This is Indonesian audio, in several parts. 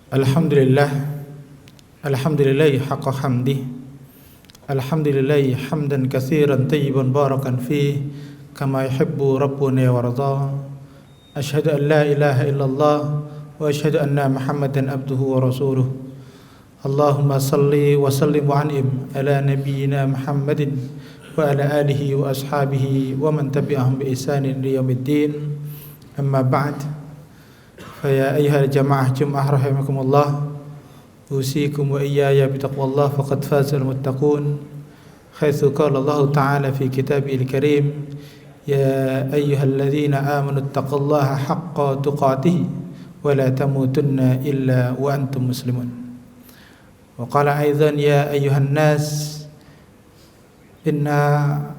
Alhamdulillah, alhamdulillahi haqqa hamdih, alhamdulillahi hamdan katsiran tayyiban barakan fih, kama yuhibbu rabbuna wa yarda. Asyhadu an la ilaha illallah wa asyhadu anna Muhammadan abduhu wa rasuluh. Allahumma salli wa sallim wa an'im ala nabiyyina Muhammadin wa ala alihi wa ashabihi wa man tabi'ahum bi ihsanin ila yaumiddin. Amma ba'd. Faya ayyuhal jamaah Jum'ah rahimakumullah, usikum wa iyaya bitaqwallah faqad fazal muttaqun. Haitsu qala Allah ta'ala fi kitabihil karim, ya ayyuhalladzina amanu taqullaha haqqa tuqatih wa la tamutunna illa wa antum muslimun. Wa qala aidan ya ayyuhan nas inna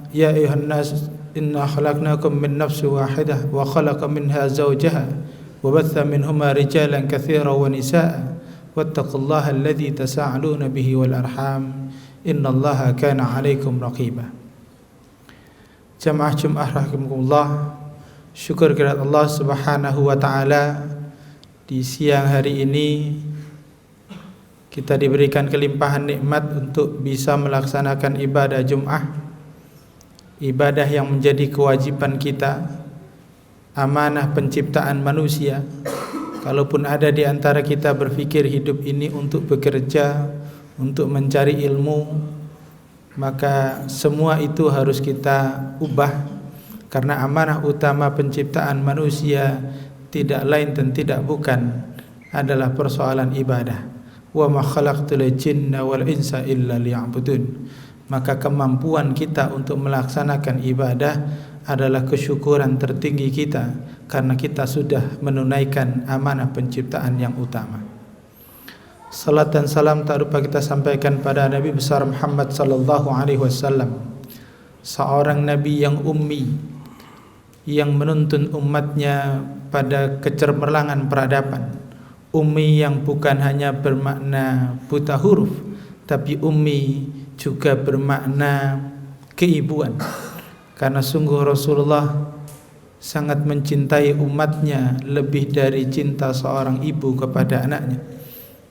khalaqnakum min nafsin wahidah wa khalaqa minha zawjaha وبث منهما رجالا كثيرا ونساء واتقوا الله الذي تساءلون به والأرحام إن الله كان عليكم رقيبا. Jamaah Jum'ah rahimakumullah, syukur kepada Allah Subhanahu wa taala, di siang hari ini kita diberikan kelimpahan nikmat untuk bisa melaksanakan ibadah Jum'ah, ibadah yang menjadi kewajiban kita, amanah penciptaan manusia. Kalaupun ada di antara kita berpikir hidup ini untuk bekerja, untuk mencari ilmu, maka semua itu harus kita ubah, karena amanah utama penciptaan manusia tidak lain dan tidak bukan adalah persoalan ibadah. Wa ma khalaqtul jinna wal insa illa liya'budun. Maka kemampuan kita untuk melaksanakan ibadah adalah kesyukuran tertinggi kita, karena kita sudah menunaikan amanah penciptaan yang utama. Salat dan salam tak lupa kita sampaikan pada Nabi besar Muhammad sallallahu alaihi wasallam, seorang nabi yang ummi, yang menuntun umatnya pada kecermerlangan peradaban. Ummi yang bukan hanya bermakna buta huruf, tapi ummi juga bermakna keibuan. Karena sungguh Rasulullah sangat mencintai umatnya lebih dari cinta seorang ibu kepada anaknya.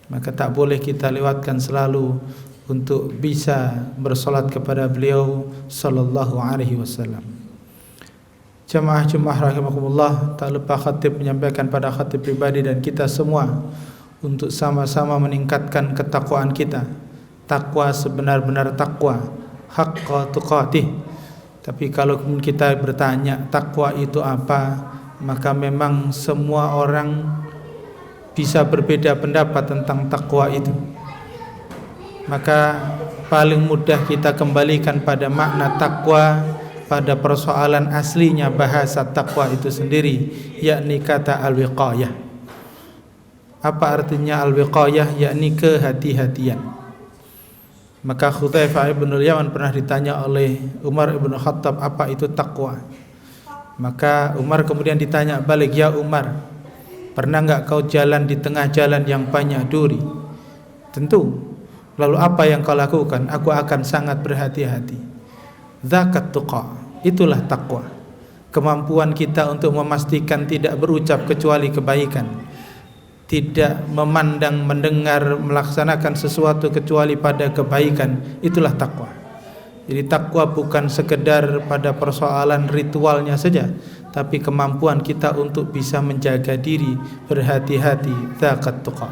Maka tak boleh kita lewatkan selalu untuk bisa bersolat kepada beliau sallallahu alaihi wasallam. Jamaah Jum'ah rahimakumullah, tak lupa khatib menyampaikan pada khatib pribadi dan kita semua untuk sama-sama meningkatkan ketakwaan kita. Takwa sebenar-benar takwa, haqqa tuqatih. Tapi kalau kita bertanya takwa itu apa, maka memang semua orang bisa berbeda pendapat tentang takwa itu. Maka paling mudah kita kembalikan pada makna takwa, pada persoalan aslinya bahasa takwa itu sendiri, yakni kata al-wiqayah. Apa artinya al-wiqayah? Yakni kehati-hatian. Maka Hudzaifah bin Yaman pernah ditanya oleh Umar bin Khattab, apa itu takwa? Maka Umar kemudian ditanya balik, ya Umar, pernah enggak kau jalan di tengah jalan yang banyak duri? Tentu. Lalu apa yang kau lakukan? Aku akan sangat berhati-hati. Zakat tuqa, itulah takwa. Kemampuan kita untuk memastikan tidak berucap kecuali kebaikan, tidak memandang, mendengar, melaksanakan sesuatu kecuali pada kebaikan, itulah takwa. Jadi takwa bukan sekedar pada persoalan ritualnya saja, tapi kemampuan kita untuk bisa menjaga diri, berhati-hati, zakat tuqa.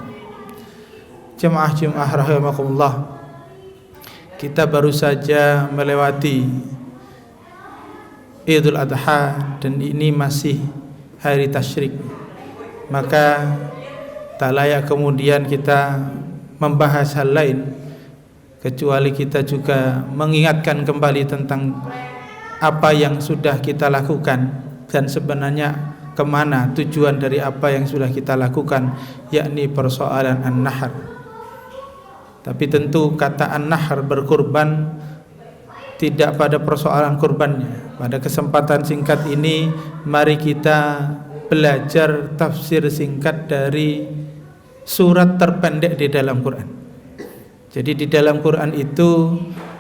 Jemaah Jum'ah rahimakumullah, kita baru saja melewati Idul Adha dan ini masih hari tasyrik. Maka tak layak kemudian kita membahas hal lain kecuali kita juga mengingatkan kembali tentang apa yang sudah kita lakukan dan sebenarnya kemana tujuan dari apa yang sudah kita lakukan, yakni persoalan an-nahr. Tapi tentu kata an-nahr, berkurban, tidak pada persoalan kurbannya. Pada kesempatan singkat ini mari kita belajar tafsir singkat dari surat terpendek di dalam Quran. Jadi di dalam Quran itu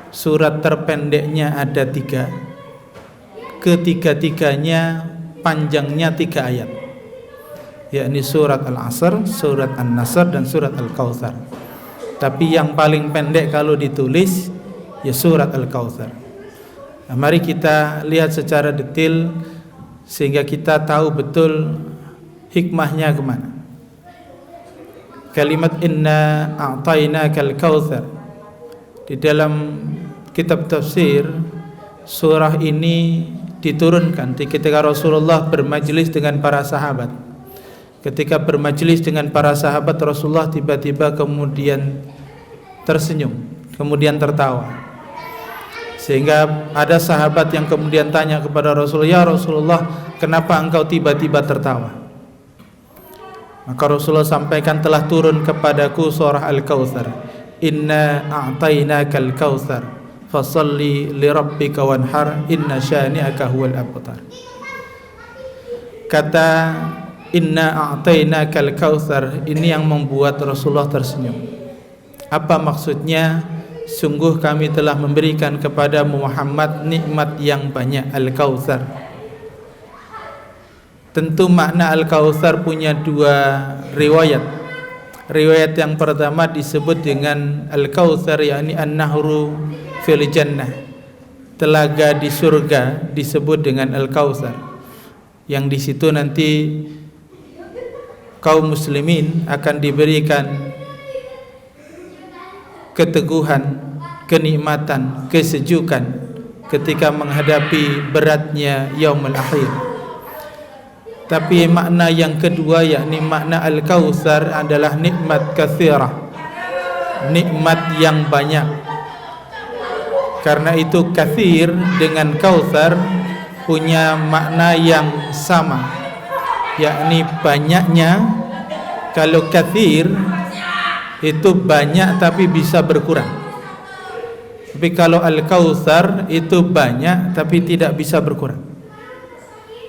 surat terpendeknya ada 3. Ketiga-tiganya panjangnya 3 ayat. yakni surat Al-Asr, surat An-Nasr dan surat Al-Kautsar. Tapi yang paling pendek kalau ditulis ya surat Al-Kautsar. Nah, mari kita lihat secara detail sehingga kita tahu betul hikmahnya kemana. Kalimat inna a'tainakal kautsar, di dalam kitab tafsir surah ini diturunkan ketika Rasulullah bermajlis dengan para sahabat. Ketika bermajlis dengan para sahabat, Rasulullah tiba-tiba kemudian tersenyum, kemudian tertawa. Sehingga ada sahabat yang kemudian tanya kepada Rasulullah, "Ya Rasulullah, kenapa engkau tiba-tiba tertawa?" Maka Rasulullah sampaikan, telah turun kepadaku surah Al-Kautsar. Inna a'tainakal kautsar fasalli lirabbika wanhar inna syani'aka huwal abtar. Kata inna a'tainakal kautsar ini yang membuat Rasulullah tersenyum. Apa maksudnya? Sungguh kami telah memberikan kepada Muhammad nikmat yang banyak, Al-Kautsar. Tentu makna Al-Kautsar punya dua riwayat. Riwayat yang pertama disebut dengan Al-Kautsar, yakni An-Nahru fil Jannah, telaga di surga disebut dengan Al-Kautsar, yang di situ nanti kaum muslimin akan diberikan keteguhan, kenikmatan, kesejukan ketika menghadapi beratnya yaumul akhir. Tapi makna yang kedua, yakni makna Al-Kautsar adalah nikmat katsirah, nikmat yang banyak. Karena itu katsir dengan kautsar punya makna yang sama, yakni banyaknya. Kalau katsir itu banyak tapi bisa berkurang. Tapi kalau Al-Kautsar itu banyak tapi tidak bisa berkurang.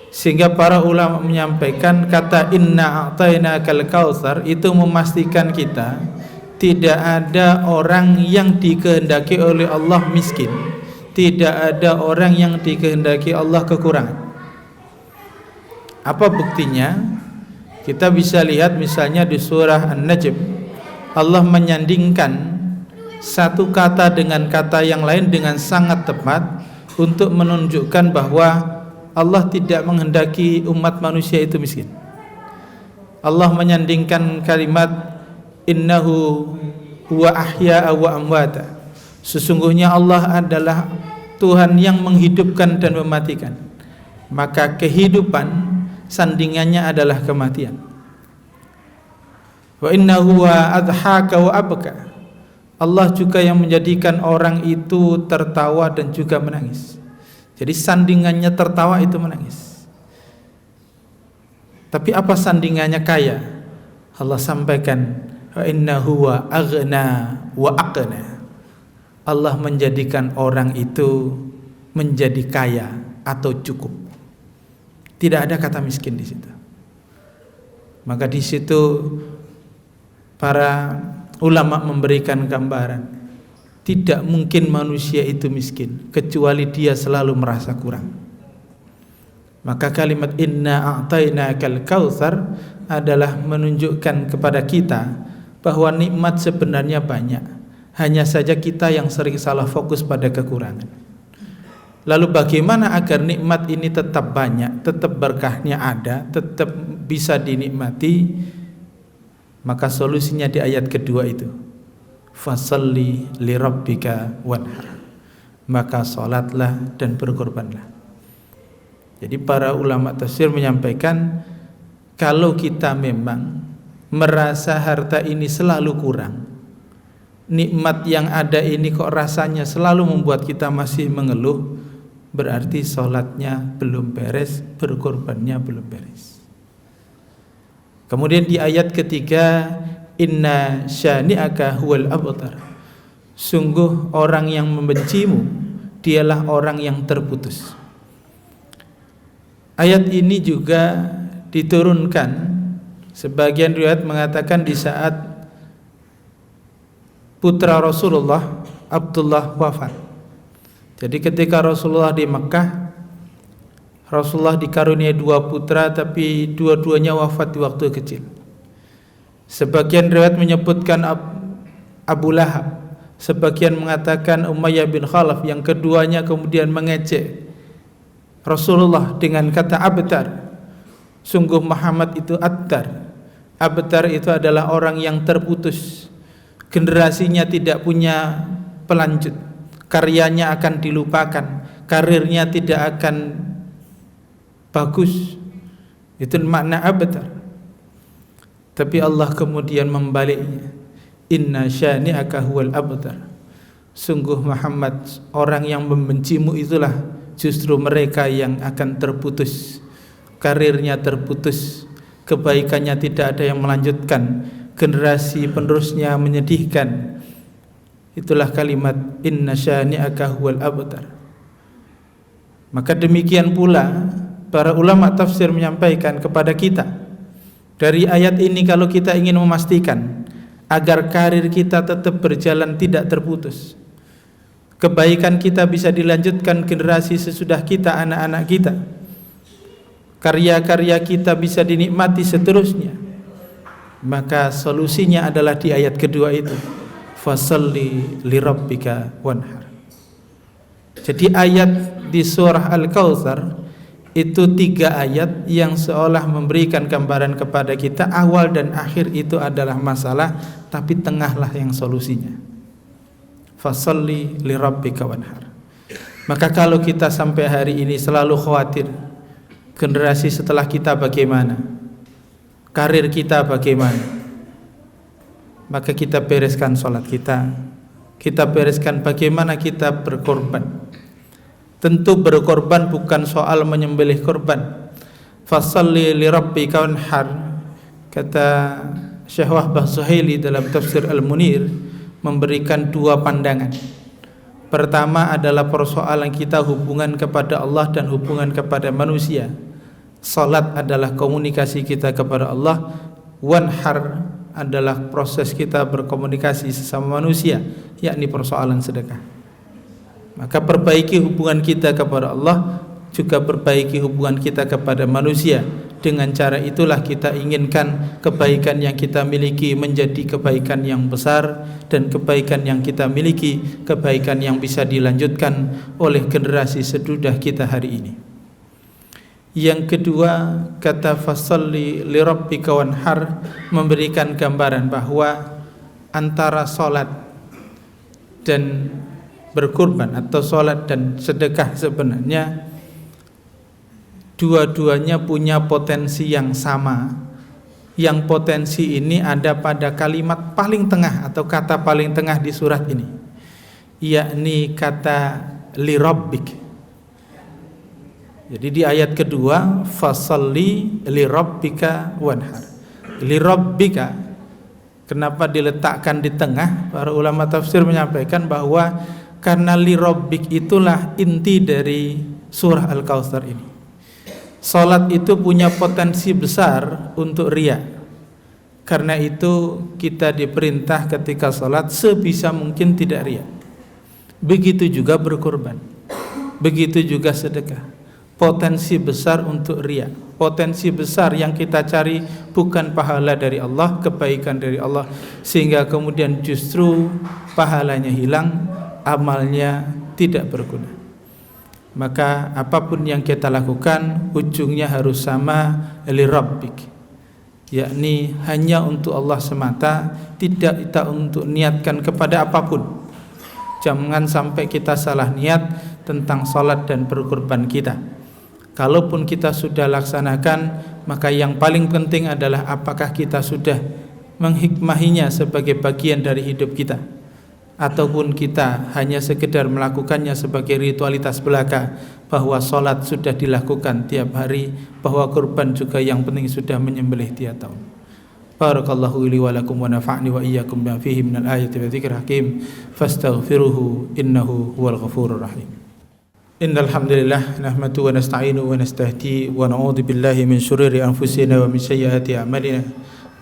Sehingga para ulama menyampaikan kata inna a'tainakal kautsar itu memastikan kita tidak ada orang yang dikehendaki oleh Allah miskin, tidak ada orang yang dikehendaki Allah kekurangan. Apa buktinya? Kita bisa lihat misalnya di surah An-Najm, Allah menyandingkan satu kata dengan kata yang lain dengan sangat tepat untuk menunjukkan bahwa Allah tidak menghendaki umat manusia itu miskin. Allah menyandingkan kalimat innahu huwa ahya'a wa amwata. Sesungguhnya Allah adalah Tuhan yang menghidupkan dan mematikan. Maka kehidupan sandingannya adalah kematian. Wa innahu wa adhaka wa abka. Allah juga yang menjadikan orang itu tertawa dan juga menangis. Jadi sandingannya tertawa itu menangis. Tapi apa sandingannya kaya? Allah sampaikan wa innahu wa aghna wa aqna. Allah menjadikan orang itu menjadi kaya atau cukup. Tidak ada kata miskin di situ. Maka di situ para ulama memberikan gambaran, tidak mungkin manusia itu miskin kecuali dia selalu merasa kurang. Maka kalimat inna a'tainakal kautsar adalah menunjukkan kepada kita bahwa nikmat sebenarnya banyak. Hanya saja kita yang sering salah fokus pada kekurangan. Lalu bagaimana agar nikmat ini tetap banyak, tetap berkahnya ada, tetap bisa dinikmati? Maka solusinya di ayat kedua itu, fasalli lirabbika wanhar, maka salatlah dan berkorbanlah. Jadi para ulama tafsir menyampaikan, kalau kita memang merasa harta ini selalu kurang, nikmat yang ada ini kok rasanya selalu membuat kita masih mengeluh, berarti salatnya belum beres, berkorbannya belum beres. Kemudian di ayat ketiga, inna syani'aka huwal abtar, sungguh orang yang membencimu dialah orang yang terputus. Ayat ini juga diturunkan, sebagian riwayat mengatakan di saat putra Rasulullah Abdullah wafat. Jadi ketika Rasulullah di Mekah, Rasulullah dikaruniai 2 putra, tapi dua-duanya wafat di waktu kecil. Sebagian riwayat menyebutkan Abu Lahab, sebagian mengatakan Umayyah bin Khalaf, yang keduanya kemudian mengejek Rasulullah dengan kata abtar. Sungguh Muhammad itu abtar. Abtar itu adalah orang yang terputus, generasinya tidak punya pelanjut, karyanya akan dilupakan, karirnya tidak akan bagus. Itu makna abtar. Tapi Allah kemudian membaliknya, inna syani'aka huwal abtar. Sungguh Muhammad, orang yang membencimu itulah justru mereka yang akan terputus, karirnya terputus, kebaikannya tidak ada yang melanjutkan, generasi penerusnya menyedihkan. Itulah kalimat inna syani'aka huwal abtar. Maka demikian pula para ulama tafsir menyampaikan kepada kita, dari ayat ini kalau kita ingin memastikan agar karir kita tetap berjalan tidak terputus, kebaikan kita bisa dilanjutkan generasi sesudah kita, anak-anak kita, karya-karya kita bisa dinikmati seterusnya, maka solusinya adalah di ayat kedua itu, fasalli lirabbika wanhar. Jadi ayat di surah Al-Kautsar itu 3 ayat yang seolah memberikan gambaran kepada kita awal dan akhir itu adalah masalah, tapi tengahlah yang solusinya. Fasalli lirabbika wanhar. Maka kalau kita sampai hari ini selalu khawatir generasi setelah kita bagaimana, karir kita bagaimana, maka kita bereskan sholat kita bereskan bagaimana kita berkorban. Tentu berkorban bukan soal menyembelih korban. Fasalli lirabbika wanhar, kata Syekh Wahbah Suhaili dalam tafsir Al-Munir, memberikan 2 pandangan. Pertama adalah persoalan kita hubungan kepada Allah dan hubungan kepada manusia. Salat adalah komunikasi kita kepada Allah, wanhar adalah proses kita berkomunikasi sesama manusia, yakni persoalan sedekah. Maka perbaiki hubungan kita kepada Allah, juga perbaiki hubungan kita kepada manusia. Dengan cara itulah kita inginkan kebaikan yang kita miliki menjadi kebaikan yang besar, dan kebaikan yang kita miliki kebaikan yang bisa dilanjutkan oleh generasi sesudah kita hari ini. Yang kedua, kata fasalli lirabbika wanhar memberikan gambaran bahwa antara salat dan berkurban atau salat dan sedekah sebenarnya dua-duanya punya potensi yang sama. Yang potensi ini ada pada kalimat paling tengah atau kata paling tengah di surat ini, yakni kata lirabbik. Jadi di ayat kedua fasalli lirabbika wanhar. Lirabbika, kenapa diletakkan di tengah? Para ulama tafsir menyampaikan bahwa karena lirabbik itulah inti dari surah Al-Kautsar ini. Salat itu punya potensi besar untuk riya. Karena itu kita diperintah ketika salat sebisa mungkin tidak riya. Begitu juga berkorban, begitu juga sedekah. Potensi besar untuk riya, potensi besar yang kita cari bukan pahala dari Allah, kebaikan dari Allah, sehingga kemudian justru pahalanya hilang, amalnya tidak berguna. Maka apapun yang kita lakukan ujungnya harus sama, lirabbik, yakni hanya untuk Allah semata, tidak kita untuk niatkan kepada apapun. Jangan sampai kita salah niat tentang salat dan berkorban kita. Kalaupun kita sudah laksanakan, maka yang paling penting adalah apakah kita sudah menghikmahinya sebagai bagian dari hidup kita, ataupun kita hanya sekedar melakukannya sebagai ritualitas belaka, bahwa sholat sudah dilakukan tiap hari, bahwa kurban juga yang penting sudah menyembelih tiap tahun. Barakallahu li wa lakum wa nafa'ni wa iyyakum bima fihi minal ayati wa dzikril hakim, fastaghfiruhu innahu huwal ghafurur rahim. Innal hamdalillah nahmaduhu wa nasta'inu wa nastahdi wa na'udzu billahi min shururi anfusina wa min sayyiati a'malina.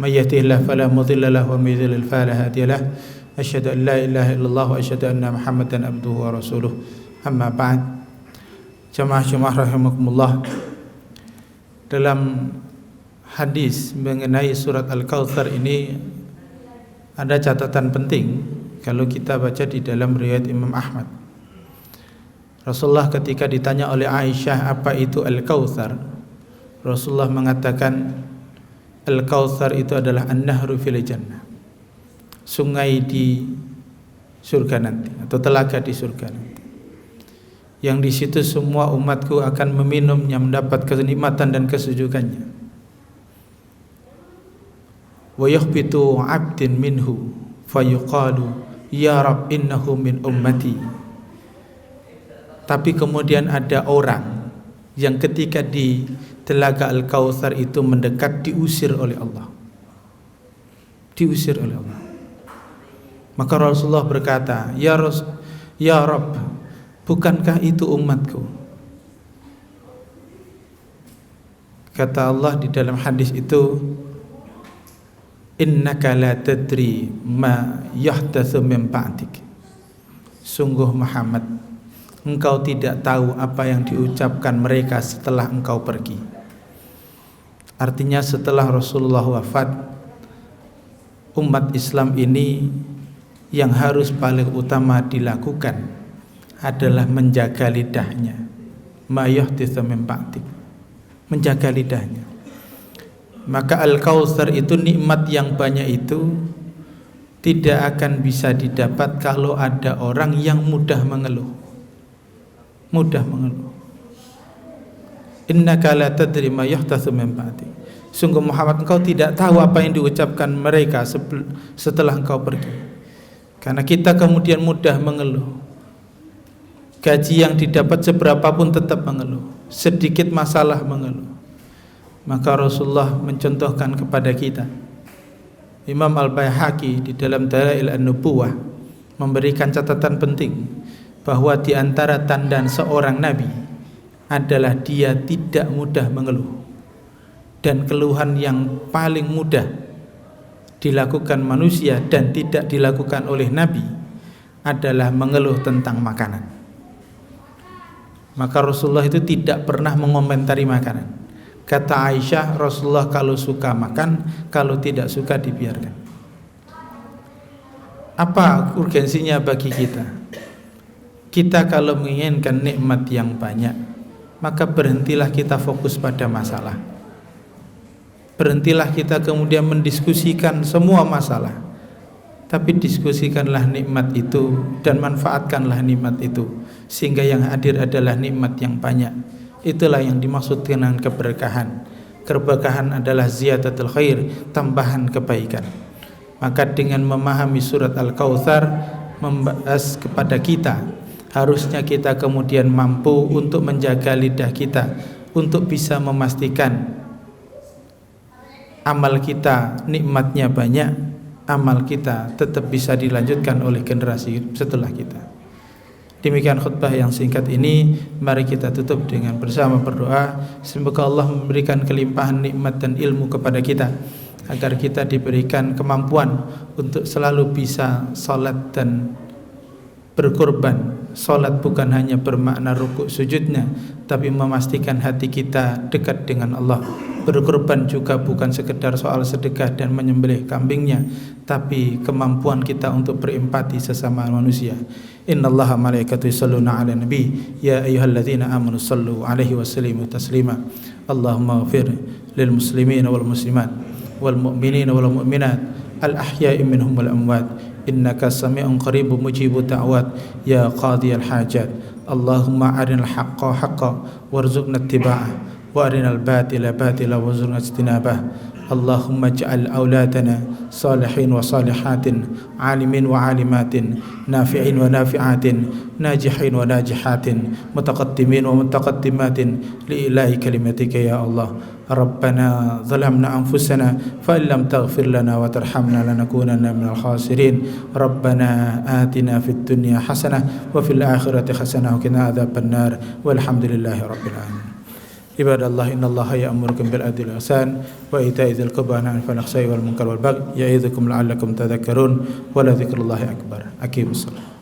May yahdihillahu fala mudilla lahu wa may yudlil fala hadiya lahu. Asyhadu an la ilaha illallah wa asyhadu anna Muhammadan abduhu wa rasuluh. Amma ba'd. Jamaah rahimakumullah, dalam hadis mengenai surat Al-Kautsar ini ada catatan penting kalau kita baca di dalam riwayat Imam Ahmad. Rasulullah ketika ditanya oleh Aisyah apa itu Al-Kautsar, Rasulullah mengatakan Al-Kautsar itu adalah an-nahru fil jannah, sungai di surga nanti atau telaga di surga nanti, yang di situ semua umatku akan meminumnya, mendapat kenikmatan dan kesejukannya. Wa yakhbitu 'abdin minhu fayuqalu ya rab innahu min ummati. Tapi kemudian ada orang yang ketika di telaga Al-Kautsar itu mendekat diusir oleh Allah. Diusir oleh Allah. Maka Rasulullah berkata, ya Rabb, bukankah itu umatku? Kata Allah di dalam hadis itu, innaka la tadri ma yahdatsu min ba'dik. Sungguh Muhammad, engkau tidak tahu apa yang diucapkan mereka setelah engkau pergi. Artinya setelah Rasulullah wafat, umat Islam ini yang harus paling utama dilakukan adalah menjaga lidahnya. Ma yahditsu min ba'dik, menjaga lidahnya. Maka Al-Kautsar itu nikmat yang banyak itu tidak akan bisa didapat kalau ada orang yang mudah mengeluh. Mudah mengeluh. Innaka la tadri ma yahdatsu min ba'dik. Sungguh Muhammad, engkau tidak tahu apa yang diucapkan mereka setelah engkau pergi. Karena kita kemudian mudah mengeluh. Gaji yang didapat seberapa pun tetap mengeluh, sedikit masalah mengeluh. Maka Rasulullah mencontohkan kepada kita. Imam Al-Baihaqi di dalam Dalail An-Nubuwah memberikan catatan penting bahwa di antara tanda seorang nabi adalah dia tidak mudah mengeluh. Dan keluhan yang paling mudah dilakukan manusia dan tidak dilakukan oleh nabi adalah mengeluh tentang makanan. Maka Rasulullah itu tidak pernah mengomentari makanan. Kata Aisyah, Rasulullah kalau suka makan, kalau tidak suka dibiarkan. Apa urgensinya bagi kita? Kita kalau menginginkan nikmat yang banyak, maka berhentilah kita fokus pada masalah. Berhentilah kita kemudian mendiskusikan semua masalah, tapi diskusikanlah nikmat itu dan manfaatkanlah nikmat itu, sehingga yang hadir adalah nikmat yang banyak. Itulah yang dimaksud dengan keberkahan. Keberkahan adalah ziyadatul khair, tambahan kebaikan. Maka dengan memahami surat Al-Kautsar membahas kepada kita, harusnya kita kemudian mampu untuk menjaga lidah kita, untuk bisa memastikan amal kita nikmatnya banyak, amal kita tetap bisa dilanjutkan oleh generasi setelah kita. Demikian khutbah yang singkat ini, mari kita tutup dengan bersama berdoa. Semoga Allah memberikan kelimpahan nikmat dan ilmu kepada kita, agar kita diberikan kemampuan untuk selalu bisa salat dan berkorban. Salat bukan hanya bermakna rukuk sujudnya, tapi memastikan hati kita dekat dengan Allah. Berkorban juga bukan sekedar soal sedekah dan menyembelih kambingnya, tapi kemampuan kita untuk berempati sesama manusia. Innallaha malaikatahu yusholluna 'alan nabi ya ayyuhalladzina amanu shallu 'alaihi wa sallimu taslima. Allahumma ighfir lil muslimina wal muslimat wal mu'minina wal mu'minat al ahya'i minhum wal amwat innaka sami'un qaribun mujibud da'wat ya qadiyal hajat. Allahumma arinal haqqa haqqan warzuqna ittiba'ah wa arinal batila batila warzuqna ijtinabah. Allahumma ij'al auladana salihin wa salihatin, alimin wa alimatin, nafi'in wa nafi'atin, najihin wa najihatin, mutaqaddimin wa mutaqaddimatin li ilahi kalimatika ya Allah. Rabbana zalamna anfusana fa illam taghfir lana wa tarhamna lanakunanna minal khasirin. Rabbana atina fid dunya hasanah wa fil akhirati hasanah wa qina adzabannar. Walhamdulillahi rabbil alamin. Ibadallah, innallaha ya'murukum bil adli wal ihsan wa ita'i dzil qurba wa yanha 'anil fahsya'i wal munkari wal baghi ya'idzukum la'allakum tadhakkarun wa la dzikrullahi akbar. Aqimus shalah.